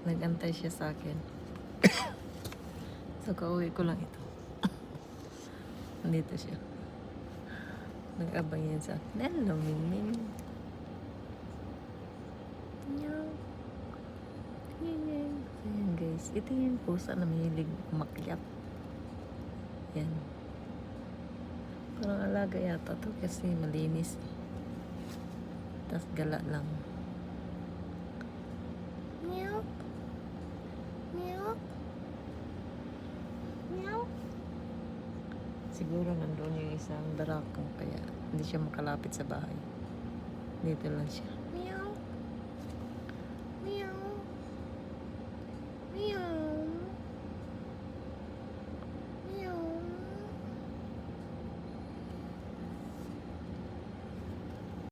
Nag-antay siya sa akin. So, kauwi ko lang ito. Nandito siya. Nag-abang yan sa akin. Hello, Mingming. Meow. Ayan guys. Ito yung pusa na mahilig umakyat. Yan. Parang alaga yata to kasi malinis. Tapos gala lang. Meow. Meow. Meow. Siguro nandun yung isang darakong kaya hindi siya makalapit sa bahay. Dito lang siya. Meow. Meow. Meow.